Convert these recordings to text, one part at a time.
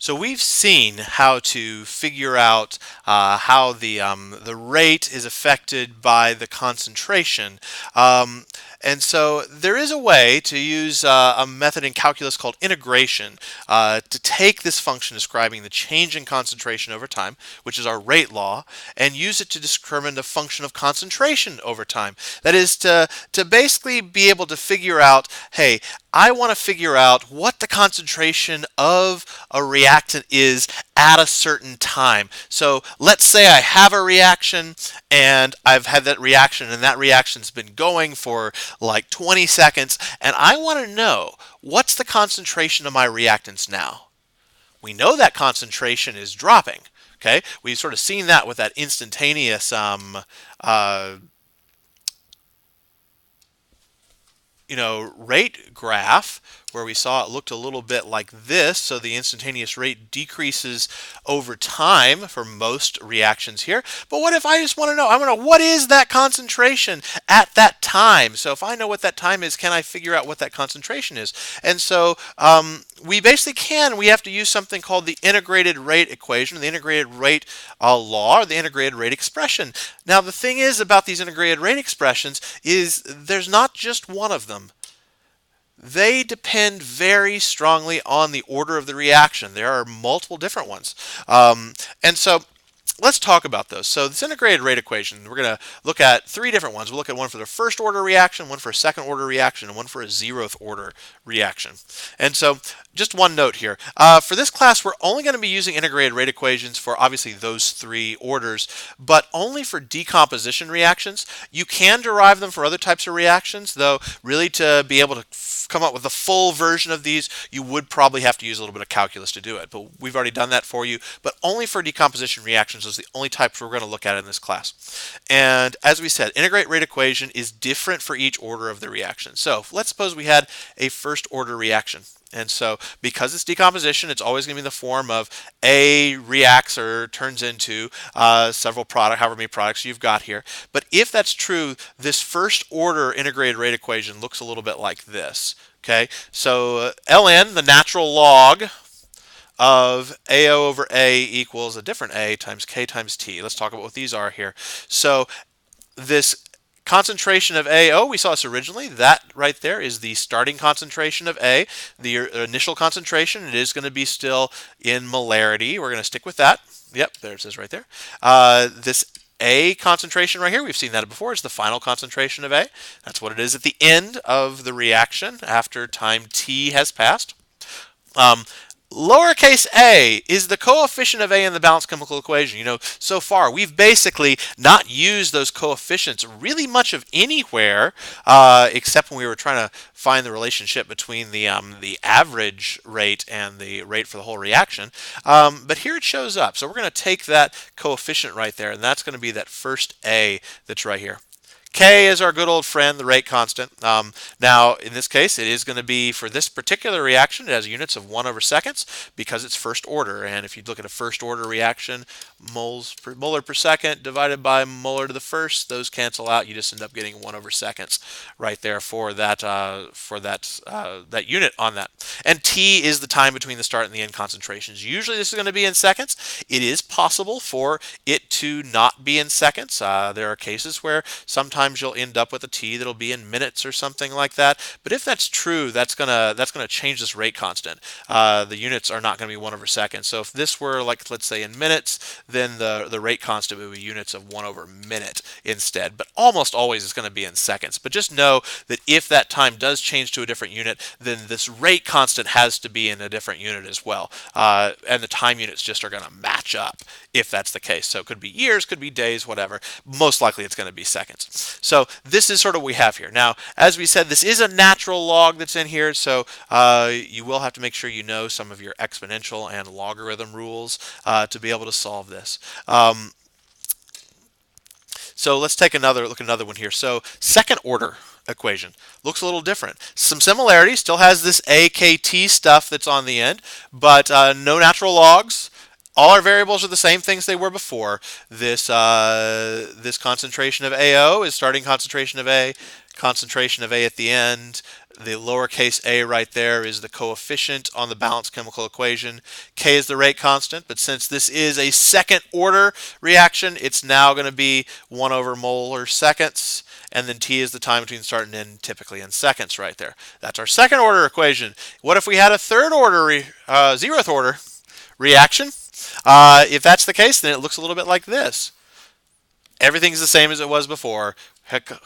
So we've seen how to figure out how the rate is affected by the concentration. And so there is a way to use a method in calculus called integration to take this function describing the change in concentration over time, which is our rate law, and use it to determine the function of concentration over time. That is to basically be able to figure out, hey, I want to figure out what the concentration of a reactant is at a certain time. So let's say I have a reaction and I've had that reaction and that reaction's been going for like 20 seconds and I want to know what's the concentration of my reactants now. We know that concentration is dropping. Okay, we've sort of seen that with that instantaneous rate graph where we saw it looked a little bit like this. So the instantaneous rate decreases over time for most reactions here. But what if I just want to know, I want to know what is that concentration at that time? So if I know what that time is, can I figure out what that concentration is? And so we basically can. We have to use something called the integrated rate equation, the integrated rate law, or the integrated rate expression. Now the thing is about these integrated rate expressions is there's not just one of them. They depend very strongly on the order of the reaction. There are multiple different ones. And so let's talk about those. So this integrated rate equation, we're going to look at three different ones. We'll look at one for the first order reaction, one for a second order reaction, and one for a zeroth order reaction. And so just one note here. For this class, we're only going to be using integrated rate equations for obviously those three orders, but only for decomposition reactions. You can derive them for other types of reactions, though really to be able to come up with a full version of these, you would probably have to use a little bit of calculus to do it. But we've already done that for you, but only for decomposition reactions is the only types we're going to look at in this class. And as we said, integrate rate equation is different for each order of the reaction. So let's suppose we had a first order reaction. And so because it's decomposition, it's always going to be in the form of A reacts or turns into several products, however many products you've got here. But if that's true, this first order integrated rate equation looks a little bit like this. Okay, so ln, the natural log of AO over A equals a different A times K times T. Let's talk about what these are here. So this concentration of AO, we saw this originally. That right there is the starting concentration of A, the initial concentration. It is going to be still in molarity. We're going to stick with that. Yep, there it says right there. This A concentration right here, we've seen that before, is the final concentration of A. That's what it is at the end of the reaction after time T has passed. Lowercase a is the coefficient of A in the balanced chemical equation. You know, so far we've basically not used those coefficients really much of anywhere, except when we were trying to find the relationship between the average rate and the rate for the whole reaction. But here it shows up. So we're going to take that coefficient right there, and that's going to be that first A that's right here. K is our good old friend, the rate constant. Now, in this case, it is going to be, for this particular reaction, it has units of 1 over seconds because it's first order. And if you look at a first order reaction, molar per second divided by molar to the first, those cancel out. You just end up getting 1 over seconds right there for that that unit on that. And T is the time between the start and the end concentrations. Usually this is going to be in seconds. It is possible for it to not be in seconds. There are cases where sometimes you'll end up with a T that'll be in minutes or something like that. But if that's true, that's gonna change this rate constant. The units are not going to be 1 over seconds. So if this were, like, let's say in minutes, then the rate constant would be units of 1 over minute instead. But almost always it's going to be in seconds. But just know that if that time does change to a different unit, then this rate constant has to be in a different unit as well. And the time units just are going to match up if that's the case. So it could be years, could be days, whatever. Most likely it's going to be seconds. So this is sort of what we have here. Now, as we said, this is a natural log that's in here, so you will have to make sure you know some of your exponential and logarithm rules to be able to solve this. So let's take look at another one here. So second order equation looks a little different. Some similarities, still has this AKT stuff that's on the end, but no natural logs. All our variables are the same things they were before. This concentration of AO is starting concentration of A at the end. The lowercase a right there is the coefficient on the balanced chemical equation. K is the rate constant, but since this is a second order reaction, it's now going to be 1 over molar seconds, and then T is the time between start and end, typically in seconds right there. That's our second order equation. What if we had a third order, zeroth order reaction? If that's the case, then it looks a little bit like this. Everything's the same as it was before.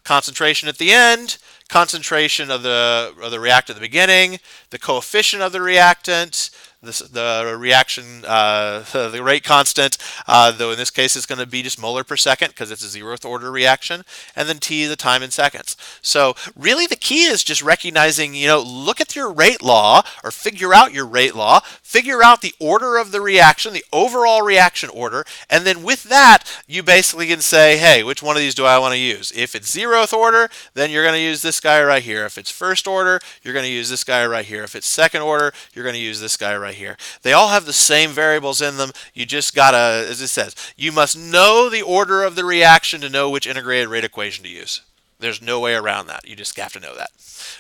Concentration at the end, concentration of the reactant at the beginning, the coefficient of the reactant, the reaction, the rate constant, though in this case it's going to be just molar per second because it's a zeroth order reaction, and then T, the time in seconds. So really the key is just recognizing, look at your rate law or figure out your rate law, figure out the order of the reaction, the overall reaction order, and then with that you basically can say, hey, which one of these do I want to use? If it's zeroth order, then you're going to use this guy right here. If it's first order, you're going to use this guy right here. If it's second order, you're going to use this guy right here. They all have the same variables in them. You just gotta, as it says, you must know the order of the reaction to know which integrated rate equation to use. There's no way around that. You just have to know that.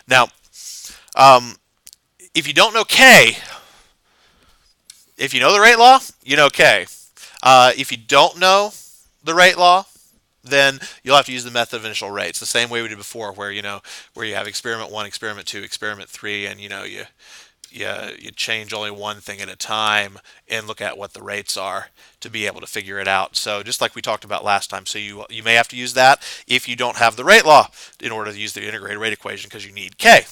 Now, if you don't know K, if you know the rate law, you know K. If you don't know the rate law, then you'll have to use the method of initial rates, the same way we did before, where you have experiment 1, experiment 2, experiment 3, and you change only one thing at a time and look at what the rates are to be able to figure it out. So just like we talked about last time, so you may have to use that if you don't have the rate law in order to use the integrated rate equation because you need K.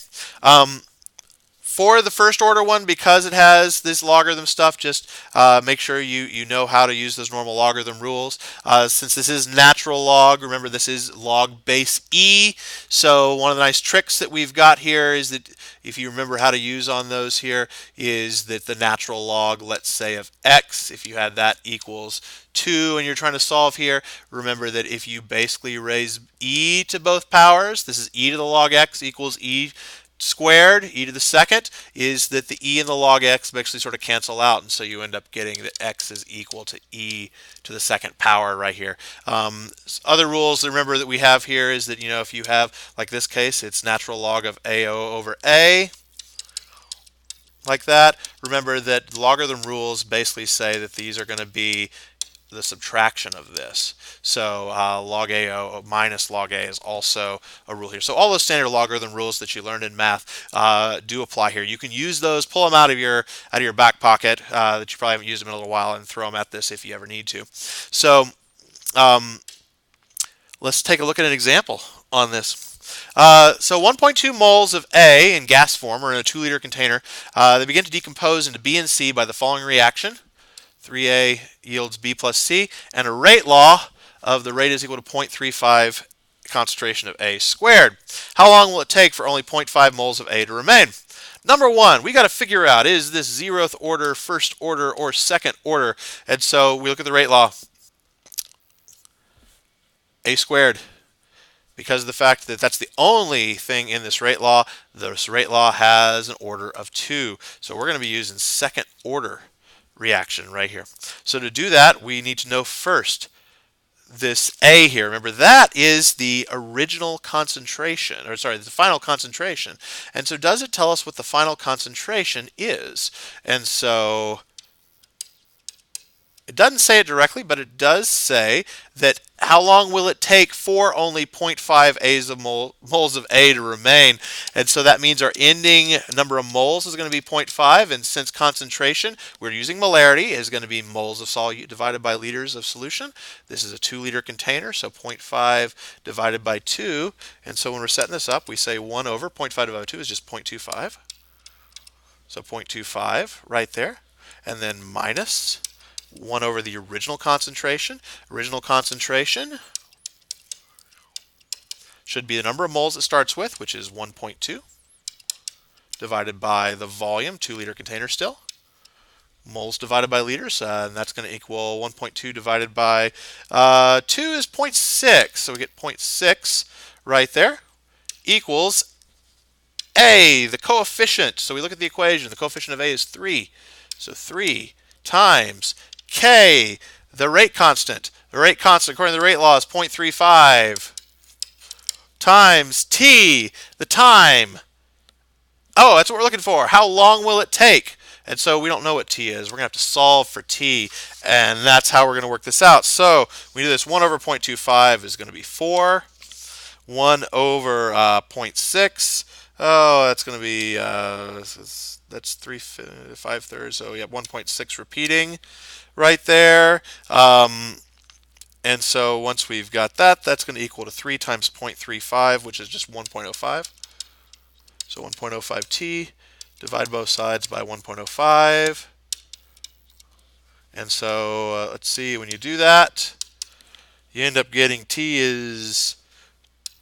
For the first order one, because it has this logarithm stuff, just make sure you know how to use those normal logarithm rules. Since this is natural log, remember this is log base E. So one of the nice tricks that we've got here is that if you remember how to use on those here is that the natural log, let's say of x, if you had that equals 2 and you're trying to solve here, remember that if you basically raise e to both powers, this is e to the log x equals e squared, e to the second, is that the e and the log x basically sort of cancel out, and so you end up getting that x is equal to e to the second power right here. Other rules to remember that we have here is that, if you have, like this case, it's natural log of AO over A, like that. Remember that logarithm rules basically say that these are going to be the subtraction of this. So log AO minus log A is also a rule here. So all those standard logarithm rules that you learned in math do apply here. You can use those, pull them out of your back pocket that you probably haven't used them in a little while, and throw them at this if you ever need to. So let's take a look at an example on this. So 1.2 moles of A in gas form, or in a 2-liter container, they begin to decompose into B and C by the following reaction. 3A yields B plus C, and a rate law of the rate is equal to 0.35 concentration of A squared. How long will it take for only 0.5 moles of A to remain? Number one, we got to figure out, is this zeroth order, first order, or second order? And so we look at the rate law. A squared. Because of the fact that that's the only thing in this rate law has an order of 2. So we're going to be using second order reaction right here. So to do that, we need to know first this A here. Remember, that is the original concentration, or sorry, the final concentration. And so does it tell us what the final concentration is? And so it doesn't say it directly, but it does say that how long will it take for only 0.5 moles of A to remain. And so that means our ending number of moles is going to be 0.5. And since concentration, we're using molarity, is going to be moles of solute divided by liters of solution. This is a 2-liter container, so 0.5 divided by 2. And so when we're setting this up, we say 1 over 0.5 divided by 2 is just 0.25. So 0.25 right there. And then minus 1 over the original concentration. Original concentration should be the number of moles it starts with, which is 1.2, divided by the volume, 2-liter container still. Moles divided by liters, and that's going to equal 1.2 divided by 2 is 0.6. So we get 0.6 right there, equals A, the coefficient. So we look at the equation. The coefficient of A is 3. So 3 times K, the rate constant. The rate constant, according to the rate law, is 0.35 times T, the time, Oh, that's what we're looking for. How long will it take? And so we don't know what t is. We're going to have to solve for t, and that's how we're going to work this out. So we do this 1 over 0.25 is going to be 4. 1 over 0.6. Oh, that's going to be, that's 5/3. So yeah, 1.6 repeating right there. And so once we've got that, that's going to equal to 3 times 0.35, which is just 1.05. So 1.05t, divide both sides by 1.05. And so let's see, when you do that, you end up getting t is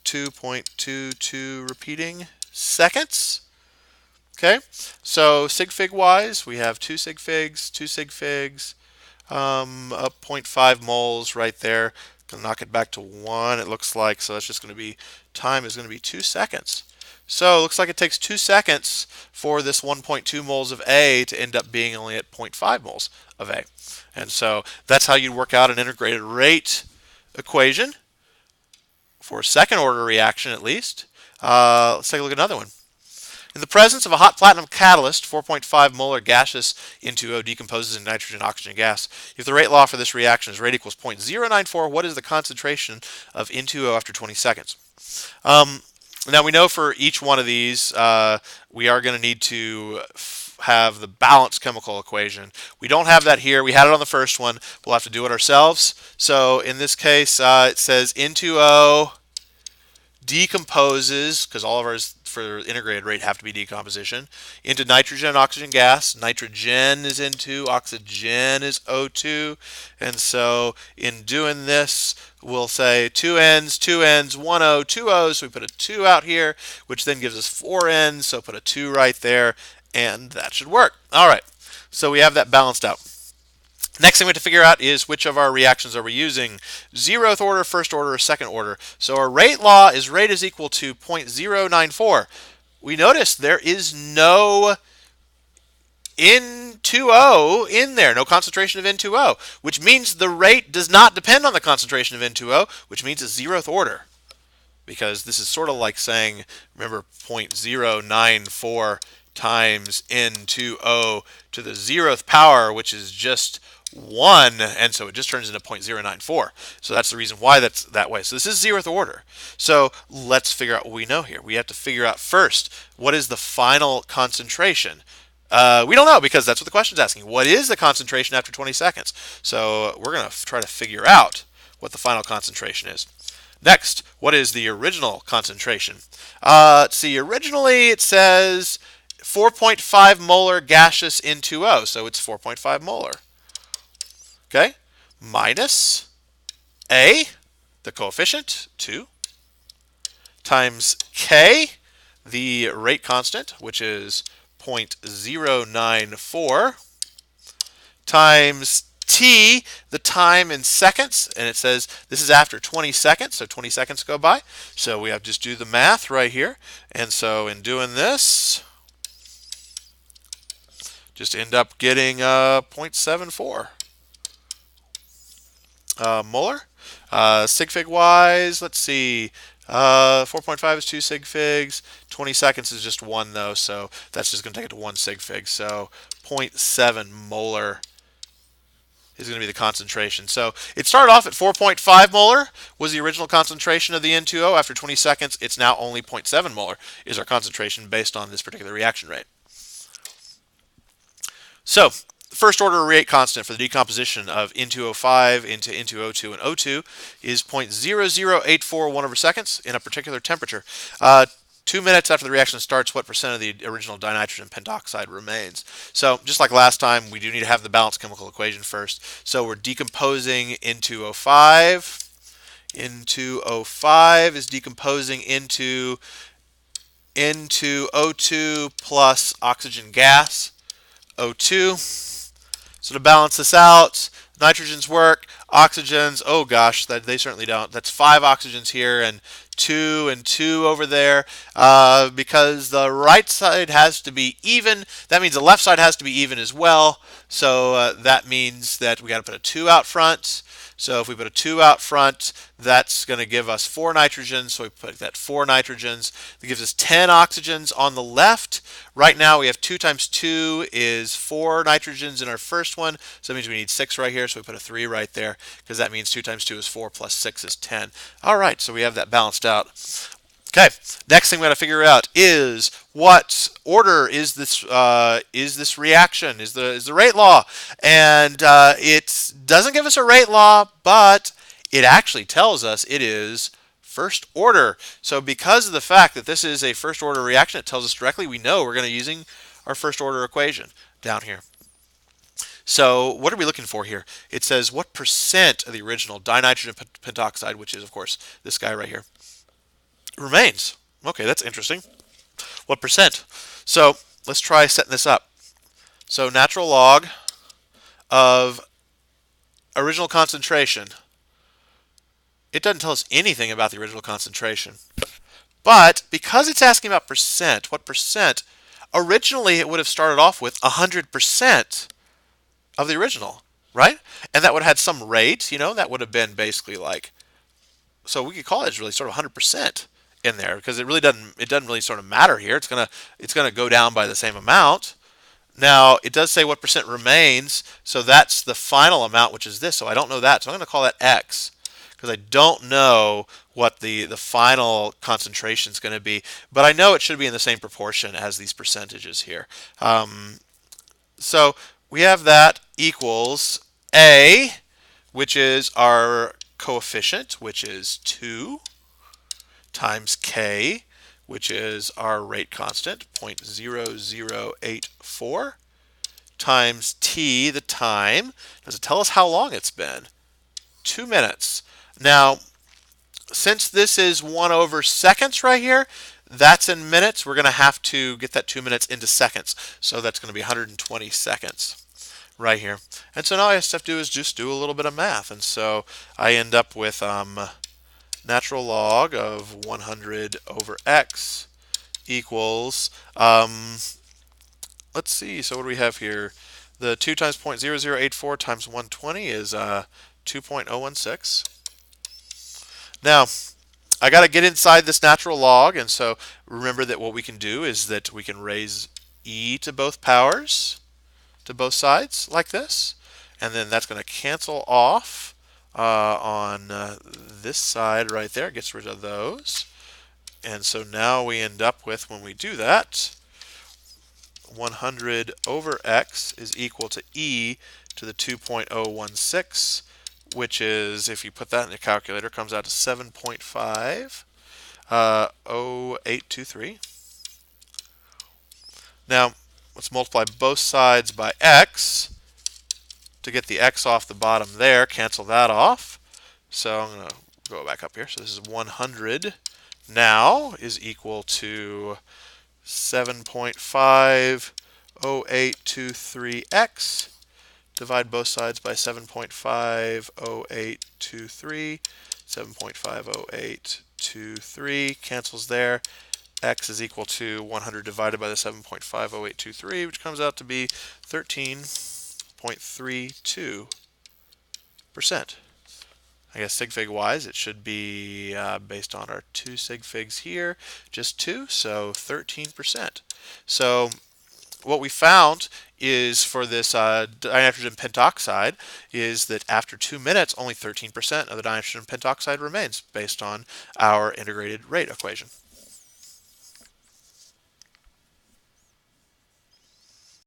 2.22 repeating seconds. Okay, so sig fig wise, we have 2 sig figs, 2 sig figs, up 0.5 moles right there. Gonna knock it back to 1, it looks like. So that's just going to be, time is going to be 2 seconds. So it looks like it takes 2 seconds for this 1.2 moles of A to end up being only at 0.5 moles of A. And so that's how you work out an integrated rate equation for a second order reaction, at least. Let's take a look at another one. In the presence of a hot platinum catalyst, 4.5 molar gaseous N2O decomposes in nitrogen oxygen gas. If the rate law for this reaction is rate equals 0.094, what is the concentration of N2O after 20 seconds? Now we know for each one of these, we are going to need to have the balanced chemical equation. We don't have that here. We had it on the first one. We'll have to do it ourselves. So in this case, it says N2O decomposes, because all of ours for integrated rate have to be decomposition, into nitrogen and oxygen gas. Nitrogen is N2, oxygen is O2. And so in doing this, we'll say 2 N's, 2 N's, 1 O, 2 O's. So we put a 2 out here, which then gives us 4 N's. So put a 2 right there, and that should work. All right, so we have that balanced out. Next thing we have to figure out is which of our reactions are we using, 0th order, first order, or second order. So our rate law is rate is equal to 0.094. We notice there is no N2O in there, no concentration of N2O, which means the rate does not depend on the concentration of N2O, which means it's 0th order. Because this is sort of like saying, remember, 0.094 times N2O to the 0th power, which is just 1, and so it just turns into 0.094. So that's the reason why that's that way. So this is 0th order. So let's figure out what we know here. We have to figure out first, what is the final concentration? We don't know, because that's what the question's asking. What is the concentration after 20 seconds? So we're going to try to figure out what the final concentration is. Next, what is the original concentration? Let's see, originally it says 4.5 molar gaseous N2O, so it's 4.5 molar. Okay, minus A, the coefficient, 2, times K, the rate constant, which is 0.094, times T, the time in seconds, and it says this is after 20 seconds, so 20 seconds go by. So we have to just do the math right here. And so in doing this, just end up getting 0.74 molar. Sig fig wise, let's see, 4.5 is 2 sig figs, 20 seconds is just 1 though, so that's just going to take it to 1 sig fig. So 0.7 molar is going to be the concentration. So it started off at 4.5 molar was the original concentration of the N2O. After 20 seconds, it's now only 0.7 molar is our concentration based on this particular reaction rate. So the first order rate constant for the decomposition of N2O5 into N2O2 and O2 is 0.0084 1/seconds in a particular temperature. 2 minutes after the reaction starts, what percent of the original dinitrogen pentoxide remains? So just like last time, we do need to have the balanced chemical equation first. So we're decomposing N2O5. N2O5 is decomposing into N2O2 plus oxygen gas, O2. So to balance this out, nitrogens work, oxygens, oh gosh, they certainly don't. That's 5 oxygens here and 2 and 2 over there. Because the right side has to be even, that means the left side has to be even as well. So that means that we got to put a 2 out front. So if we put a 2 out front, That's going to give us 4 nitrogens, so we put that 4 nitrogens. That gives us 10 oxygens on the left. Right now we have 2 times 2 is 4 nitrogens in our first one, so that means we need 6 right here, so we put a 3 right there, because that means 2 times 2 is 4 plus 6 is 10. All right, so we have that balanced out. Okay, next thing we got to figure out is what order is this reaction, is the rate law, and it doesn't give us a rate law, but it actually tells us it is first order. So because of the fact that this is a first order reaction, it tells us directly we know we're going to be using our first order equation down here. So what are we looking for here? It says what percent of the original dinitrogen pentoxide, which is of course this guy right here, remains. Okay, that's interesting. What percent? So let's try setting this up. So natural log of original concentration. It doesn't tell us anything about the original concentration. But because it's asking about percent, what percent, originally it would have started off with 100% of the original, right? And that would have had some rate, that would have been basically like, so we could call it really sort of 100% in there, because it doesn't really sort of matter here. It's gonna go down by the same amount. Now it does say what percent remains, so that's the final amount, which is this. So I don't know that, so I'm going to call that X, because I don't know what the final concentration is going to be, but I know it should be in the same proportion as these percentages here. So we have that equals A, which is our coefficient, which is 2, times K, which is our rate constant, 0.0084, times T, the time. Does it tell us how long it's been? 2 minutes. Now, since this is 1/seconds right here, that's in minutes. We're going to have to get that 2 minutes into seconds. So that's going to be 120 seconds right here. And so now all I have to do is just do a little bit of math. And so I end up with natural log of 100/x equals, let's see, so what do we have here? The 2 times 0.0084 times 120 is 2.016. Now, I got to get inside this natural log, and so remember that what we can do is that we can raise e to both powers, to both sides, like this, and then that's going to cancel off on this side right there. It gets rid of those. And so now we end up with, when we do that, 100/x is equal to e to the 2.016, which is, if you put that in the calculator, comes out to 7.50823. Now, let's multiply both sides by x to get the x off the bottom there, cancel that off. So I'm going to go back up here. So this is 100 now is equal to 7.50823x. Divide both sides by 7.50823. 7.50823 cancels there. X is equal to 100 divided by the 7.50823, which comes out to be 13.32%. I guess sig fig wise, it should be based on our 2 sig figs here, just 2, so 13%. So what we found is for this dinitrogen pentoxide is that after 2 minutes, only 13% of the dinitrogen pentoxide remains based on our integrated rate equation.